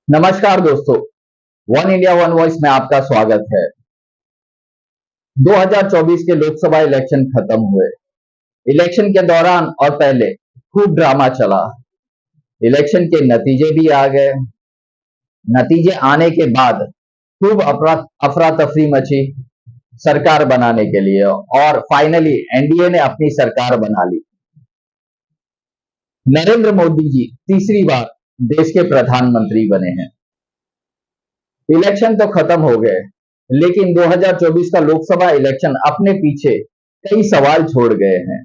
नमस्कार दोस्तों, one India one voice में आपका स्वागत है। 2024 के लोकसभा इलेक्शन खत्म हुए। इलेक्शन के दौरान और पहले खूब ड्रामा चला। इलेक्शन के नतीजे भी आ गए। नतीजे आने के बाद खूब अफरा तफरी मची सरकार बनाने के लिए और फाइनली एनडीए ने अपनी सरकार बना ली। नरेंद्र मोदी जी तीसरी बार देश के प्रधानमंत्री बने हैं। इलेक्शन तो खत्म हो गए, लेकिन 2024 का लोकसभा इलेक्शन अपने पीछे कई सवाल छोड़ गए हैं।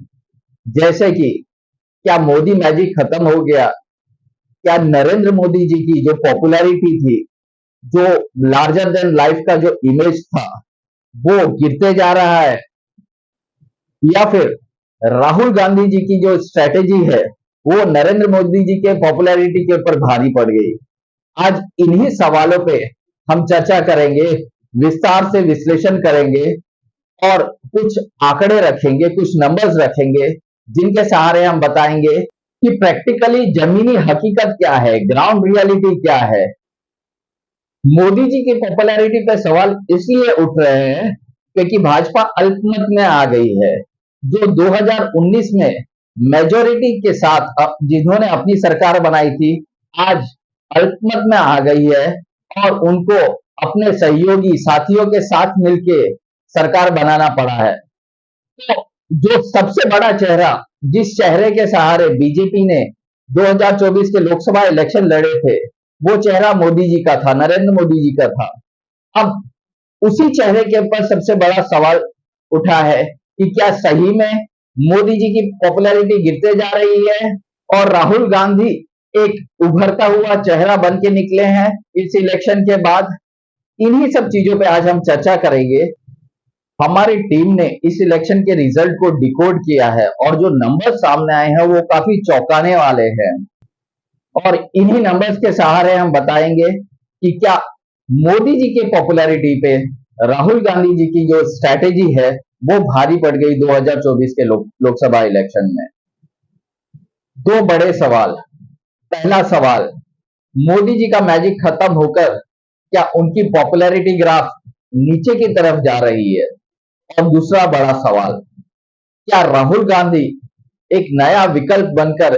जैसे कि क्या मोदी मैजिक खत्म हो गया? क्या नरेंद्र मोदी जी की जो पॉपुलैरिटी थी, जो लार्जर देन लाइफ का जो इमेज था, वो गिरते जा रहा है? या फिर राहुल गांधी जी की जो स्ट्रेटेजी है, वो नरेंद्र मोदी जी के पॉपुलैरिटी के ऊपर भारी पड़ गई? आज इन्हीं सवालों पे हम चर्चा करेंगे, विस्तार से विश्लेषण करेंगे और कुछ आंकड़े रखेंगे, कुछ नंबर्स रखेंगे, जिनके सहारे हम बताएंगे कि प्रैक्टिकली जमीनी हकीकत क्या है, ग्राउंड रियलिटी क्या है। मोदी जी की पॉपुलैरिटी पे सवाल इसलिए उठ रहे हैं क्योंकि भाजपा अल्पमत में आ गई है। जो 2019 में मेजोरिटी के साथ जिन्होंने अपनी सरकार बनाई थी, आज अल्पमत में आ गई है और उनको अपने सहयोगी साथियों के साथ मिलके सरकार बनाना पड़ा है। तो जो सबसे बड़ा चेहरा, जिस चेहरे के सहारे बीजेपी ने 2024 के लोकसभा इलेक्शन लड़े थे, वो चेहरा मोदी जी का था, नरेंद्र मोदी जी का था। अब उसी चेहरे के ऊपर सबसे बड़ा सवाल उठा है कि क्या सही में मोदी जी की पॉपुलैरिटी गिरते जा रही है और राहुल गांधी एक उभरता हुआ चेहरा बन के निकले हैं इस इलेक्शन के बाद। इन्हीं सब चीजों पे आज हम चर्चा करेंगे। हमारी टीम ने इस इलेक्शन के रिजल्ट को डिकोड किया है और जो नंबर सामने आए हैं वो काफी चौंकाने वाले हैं और इन्हीं नंबर्स के सहारे हम बताएंगे कि क्या मोदी जी की पॉपुलैरिटी पे राहुल गांधी जी की जो स्ट्रैटेजी है वो भारी पड़ गई 2024 के लोकसभा इलेक्शन में। दो बड़े सवाल। पहला सवाल, मोदी जी का मैजिक खत्म होकर क्या उनकी पॉपुलैरिटी ग्राफ नीचे की तरफ जा रही है? और दूसरा बड़ा सवाल, क्या राहुल गांधी एक नया विकल्प बनकर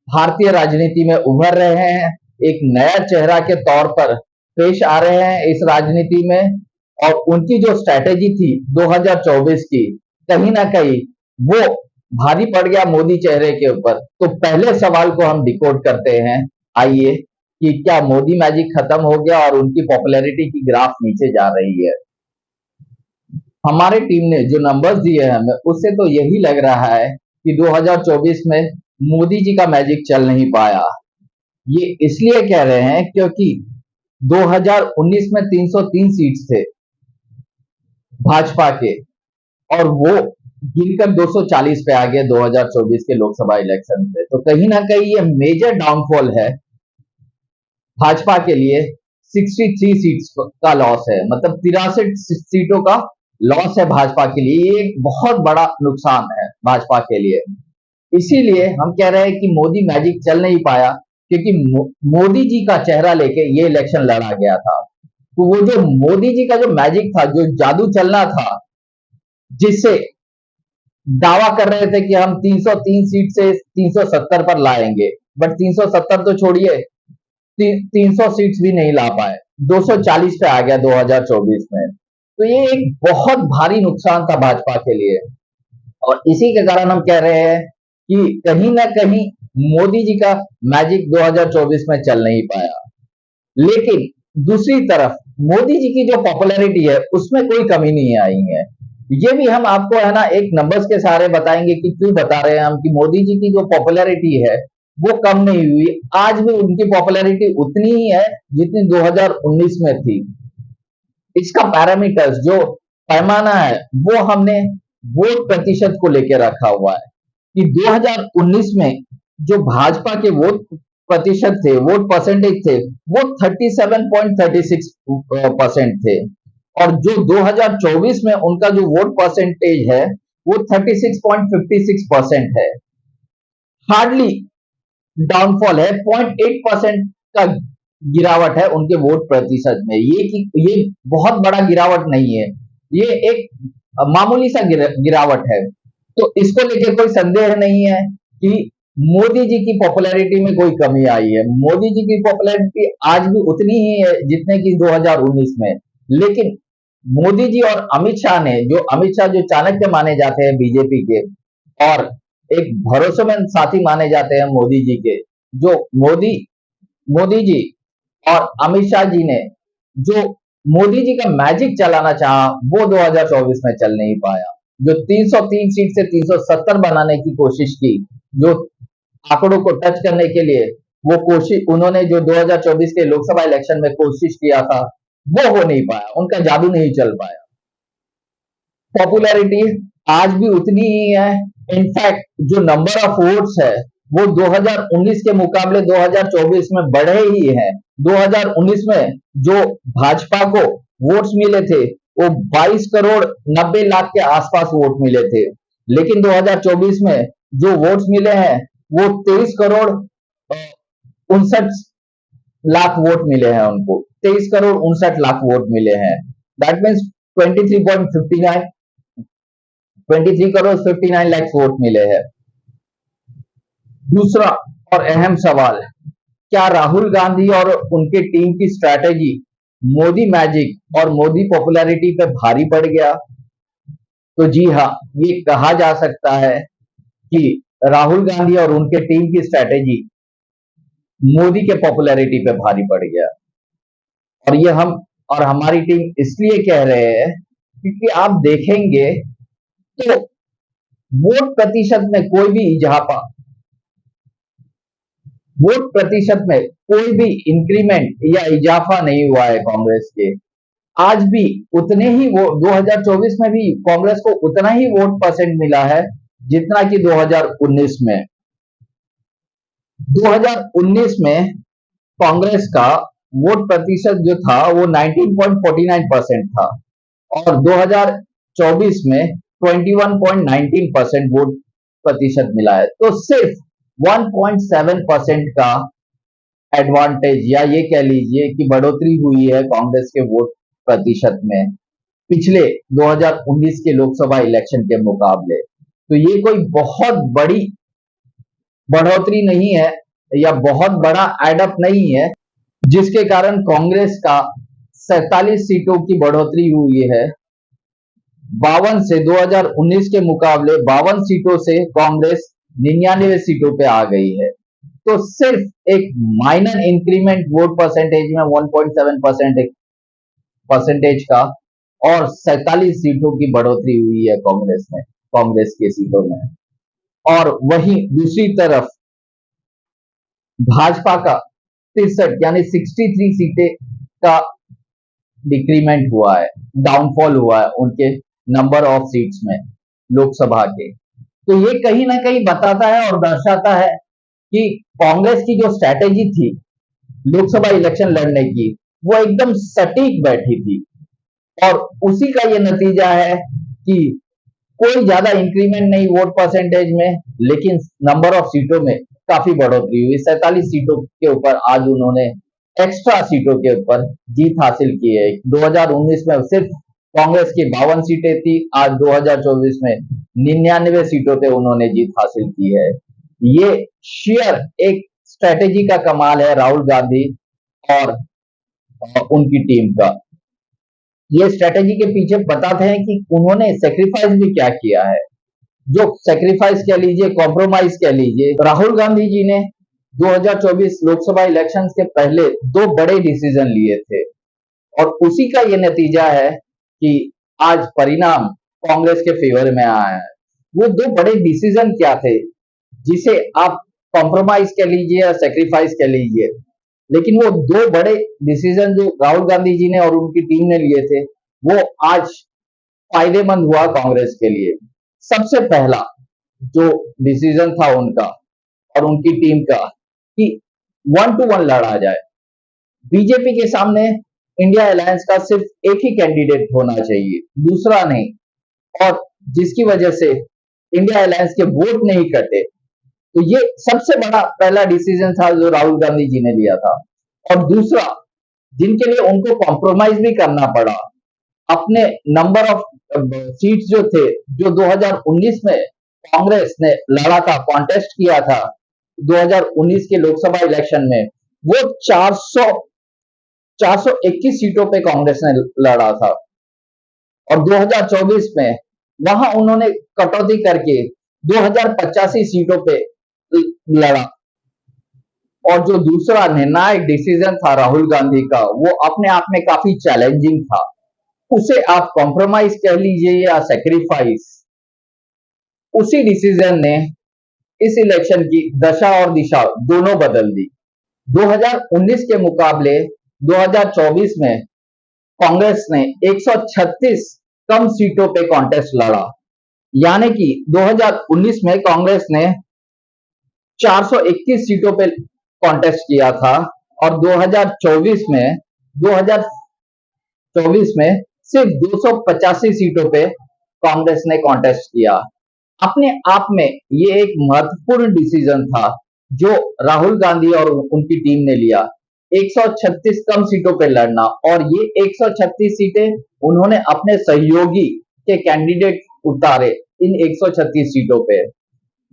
भारतीय राजनीति में उभर रहे हैं, एक नया चेहरा के तौर पर पेश आ रहे हैं इस राजनीति में? और उनकी जो स्ट्रैटेजी थी 2024 की, कहीं ना कहीं वो भारी पड़ गया मोदी चेहरे के ऊपर। तो पहले सवाल को हम डिकोड करते हैं। आइए कि क्या मोदी मैजिक खत्म हो गया और उनकी पॉपुलैरिटी की ग्राफ नीचे जा रही है। हमारे टीम ने जो नंबर्स दिए हैं हमें, उससे तो यही लग रहा है कि 2024 में मोदी जी का मैजिक चल नहीं पाया। ये इसलिए कह रहे हैं क्योंकि 2019 में 303 सीट्स थे भाजपा के और वो गिरकर 240 पे आ गए 2024 के लोकसभा इलेक्शन पे। तो कहीं ना कहीं ये मेजर डाउनफॉल है भाजपा के लिए। 63 सीट्स का लॉस है, मतलब 63 सीटों का लॉस है भाजपा के लिए। ये एक बहुत बड़ा नुकसान है भाजपा के लिए। इसीलिए हम कह रहे हैं कि मोदी मैजिक चल नहीं पाया क्योंकि मोदी जी का चेहरा लेके ये इलेक्शन लड़ा गया था। तो वो जो मोदी जी का जो मैजिक था, जो जादू चलना था, जिससे दावा कर रहे थे कि हम 303 सीट से 370 पर लाएंगे, बट 370 तो छोड़िए, 300 सीट्स भी नहीं ला पाए, 240 पे आ गया 2024 में। तो ये एक बहुत भारी नुकसान था भाजपा के लिए और इसी के कारण हम कह रहे हैं कि कहीं ना कहीं मोदी जी का मैजिक 2024 में चल नहीं पाया। लेकिन दूसरी तरफ मोदी जी की जो पॉपुलैरिटी है उसमें कोई कमी नहीं आई है। ये भी हम आपको है ना एक नंबर्स के सहारे बताएंगे कि क्यों बता रहे हैं हम कि मोदी जी की जो पॉपुलैरिटी है वो कम नहीं हुई। आज भी उनकी पॉपुलैरिटी उतनी ही है जितनी 2019 में थी। इसका पैरामीटर्स, जो पैमाना है, वो हमने वोट प्रतिशत को लेकर रखा हुआ है कि 2019 में जो भाजपा के वोट प्रतिशत थे, वोट परसेंटेज थे, वो 37.36% थे और जो 2024 में उनका जो वोट परसेंटेज है वो 36.56% है। हार्डली डाउनफॉल है, 0.8% का गिरावट है उनके वोट प्रतिशत में। ये बहुत बड़ा गिरावट नहीं है, ये एक मामूली सा गिरावट है। तो इसको लेकर कोई संदेह नहीं है कि मोदी जी की पॉपुलैरिटी में कोई कमी आई है। मोदी जी की पॉपुलैरिटी आज भी उतनी ही है जितने की 2019 में। लेकिन मोदी जी और अमित शाह ने, जो अमित शाह जो चाणक्य माने जाते हैं बीजेपी के, और एक भरोसेमंद साथी माने जाते हैं मोदी जी के, जो मोदी मोदी जी और अमित शाह जी ने जो मोदी जी का मैजिक चलाना चाहा, वो 2024 में चल नहीं पाया। जो 303 सीट से 370 बनाने की कोशिश की, जो आंकड़ों को टच करने के लिए वो कोशिश उन्होंने जो 2024 के लोकसभा इलेक्शन में कोशिश किया था, वो हो नहीं पाया, उनका जादू नहीं चल पाया। पॉपुलैरिटी आज भी उतनी ही है। इनफैक्ट जो नंबर ऑफ वोट्स है वो 2019 के मुकाबले 2024 में बढ़े ही हैं। 2019 में जो भाजपा को वोट्स मिले थे वो 22 करोड़ 90 लाख के आसपास वोट मिले थे, लेकिन 2024 में जो वोट्स मिले हैं वो 23 करोड़ 59 लाख वोट मिले हैं उनको। 23 करोड़ 59 लाख वोट मिले हैं। That means 23.59 23 crore 59 lakh vote मिले हैं। दूसरा और अहम सवाल, क्या राहुल गांधी और उनके टीम की स्ट्रैटेजी मोदी मैजिक और मोदी पॉपुलैरिटी पे भारी पड़ गया? तो जी हाँ, ये कहा जा सकता है कि राहुल गांधी और उनके टीम की स्ट्रैटेजी मोदी के पॉपुलैरिटी पे भारी पड़ गया। और ये हम और हमारी टीम इसलिए कह रहे हैं क्योंकि आप देखेंगे तो वोट प्रतिशत में कोई भी इजाफा, वोट प्रतिशत में कोई भी इंक्रीमेंट या इजाफा नहीं हुआ है कांग्रेस के। आज भी उतने ही वो 2024 में भी कांग्रेस को उतना ही वोट परसेंट मिला है जितना कि 2019 में। 2019 में कांग्रेस का वोट प्रतिशत जो था वो 19.49% था और 2024 में 21.19% वोट प्रतिशत मिला है। तो सिर्फ 1.7% का एडवांटेज या ये कह लीजिए कि बढ़ोतरी हुई है कांग्रेस के वोट प्रतिशत में पिछले 2019 के लोकसभा इलेक्शन के मुकाबले। तो ये कोई बहुत बड़ी बढ़ोतरी नहीं है या बहुत बड़ा एडअप नहीं है जिसके कारण कांग्रेस का 47 सीटों की बढ़ोतरी हुई है। 52 से 2019 के मुकाबले 52 सीटों से कांग्रेस 99 सीटों पे आ गई है। तो सिर्फ एक माइनर इंक्रीमेंट वोट परसेंटेज में 1.7% परसेंटेज का और 47 सीटों की बढ़ोतरी हुई है कांग्रेस में, कांग्रेस के सीटों में। और वहीं दूसरी तरफ भाजपा का 63 यानी 63 सीटें का डिक्रीमेंट हुआ है, डाउनफॉल हुआ है उनके नंबर ऑफ सीट्स में लोकसभा के। तो ये कहीं ना कहीं बताता है और दर्शाता है कि कांग्रेस की जो स्ट्रैटेजी थी लोकसभा इलेक्शन लड़ने की वो एकदम सटीक बैठी थी और उसी का ये नतीजा है कि कोई ज्यादा इंक्रीमेंट नहीं वोट परसेंटेज में, लेकिन नंबर ऑफ सीटों में काफी बढ़ोतरी हुई। 47 सीटों के ऊपर आज उन्होंने एक्स्ट्रा सीटों के ऊपर जीत हासिल की है। 2019 में सिर्फ कांग्रेस की 52 सीटें थी, आज 2024 में 99 सीटों पे उन्होंने जीत हासिल की है। ये शेयर एक स्ट्रेटेजी का कमाल है राहुल गांधी और उनकी टीम का। ये स्ट्रेटेजी के पीछे बताते हैं कि उन्होंने सेक्रीफाइस भी क्या किया है। जो सेक्रीफाइस कह लीजिए, कॉम्प्रोमाइज कह लीजिए, राहुल गांधी जी ने 2024 लोकसभा इलेक्शंस के पहले 2 बड़े डिसीजन लिए थे और उसी का ये नतीजा है कि आज परिणाम कांग्रेस के फेवर में आया है। वो 2 बड़े डिसीजन क्या थे जिसे आप कॉम्प्रोमाइज कह लीजिए या सेक्रीफाइस कह लीजिए, लेकिन वो 2 बड़े डिसीजन जो राहुल गांधी जी ने और उनकी टीम ने लिए थे वो आज फायदेमंद हुआ कांग्रेस के लिए। सबसे पहला जो डिसीजन था उनका और उनकी टीम का कि 1 to 1 लड़ा जाए। बीजेपी के सामने इंडिया अलायंस का सिर्फ एक ही कैंडिडेट होना चाहिए, दूसरा नहीं, और जिसकी वजह से इंडिया अलायंस के वोट नहीं कटे। तो ये सबसे बड़ा पहला डिसीजन था जो राहुल गांधी जी ने लिया था। और दूसरा, जिनके लिए उनको कॉम्प्रोमाइज भी करना पड़ा, अपने नंबर ऑफ सीट्स जो थे, जो 2019 में कांग्रेस ने लड़ा था, कॉन्टेस्ट किया था 2019 के लोकसभा इलेक्शन में, वो 421 सीटों पे कांग्रेस ने लड़ा था। और 2024 में वहां उन्होंने कटौती करके 2085 सीटों पे लड़ा। और जो दूसरा निर्णायक डिसीजन था राहुल गांधी का, वो अपने आप में काफी चैलेंजिंग था। उसे आप कॉम्प्रोमाइज कह लीजिए या सेक्रीफाइस, उसी डिसीजन ने इस इलेक्शन की दशा और दिशा दोनों बदल दी। 2019 के मुकाबले 2024 में कांग्रेस ने 136 कम सीटों पे कॉन्टेस्ट लड़ा, यानी कि 2019 में कांग्रेस ने 421 सीटों पे कॉन्टेस्ट किया था और 2024 में सिर्फ 285 सीटों पे कांग्रेस ने कॉन्टेस्ट किया। अपने आप में ये एक महत्वपूर्ण डिसीजन था जो राहुल गांधी और उनकी टीम ने लिया। 136 कम सीटों पे लड़ना, और ये 136 सीटें उन्होंने अपने सहयोगी के कैंडिडेट उतारे इन 136 सीटों पे,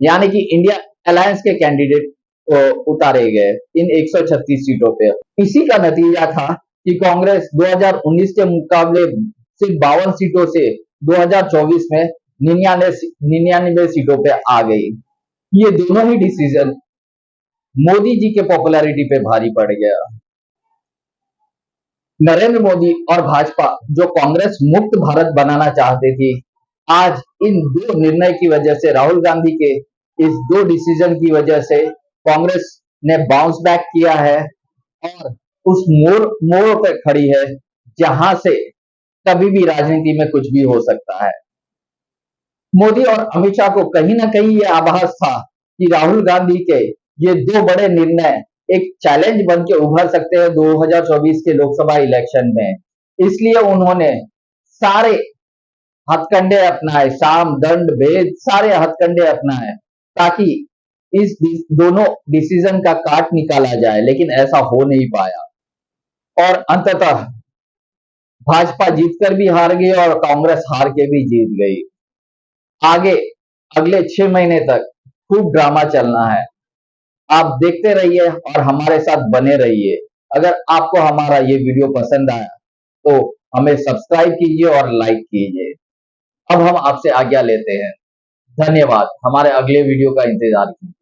यानी कि इंडिया अलायंस के कैंडिडेट उतारे गए इन 136 सीटों पे। इसी का नतीजा था कि कांग्रेस 2019 के मुकाबले सिर्फ 52 सीटों से 2024 में 99 सीटों पे आ गई। ये दोनों ही डिसीजन मोदी जी के पॉपुलैरिटी पे भारी पड़ गया। नरेंद्र मोदी और भाजपा जो कांग्रेस मुक्त भारत बनाना चाहते थी, आज इन दो निर्णय की वजह से, राहुल गांधी के इस दो डिसीजन की वजह से कांग्रेस ने बाउंस बैक किया है और उस मोड़ पे खड़ी है जहां से कभी भी राजनीति में कुछ भी हो सकता है। मोदी और अमित शाह को कहीं ना कहीं ये आभास था कि राहुल गांधी के ये दो बड़े निर्णय एक चैलेंज बन के उभर सकते हैं 2024 के लोकसभा इलेक्शन में। इसलिए उन्होंने सारे हथकंडे अपनाए, साम दंड भेद सारे हथकंडे अपनाए ताकि इस दोनों डिसीजन का काट निकाला जाए, लेकिन ऐसा हो नहीं पाया और अंततः भाजपा जीतकर भी हार गई और कांग्रेस हार के भी जीत गई। आगे अगले 6 महीने तक खूब ड्रामा चलना है। आप देखते रहिए और हमारे साथ बने रहिए। अगर आपको हमारा ये वीडियो पसंद आया तो हमें सब्सक्राइब कीजिए और लाइक कीजिए। अब हम आपसे आज्ञा लेते हैं। धन्यवाद। हमारे अगले वीडियो का इंतजार कीजिए।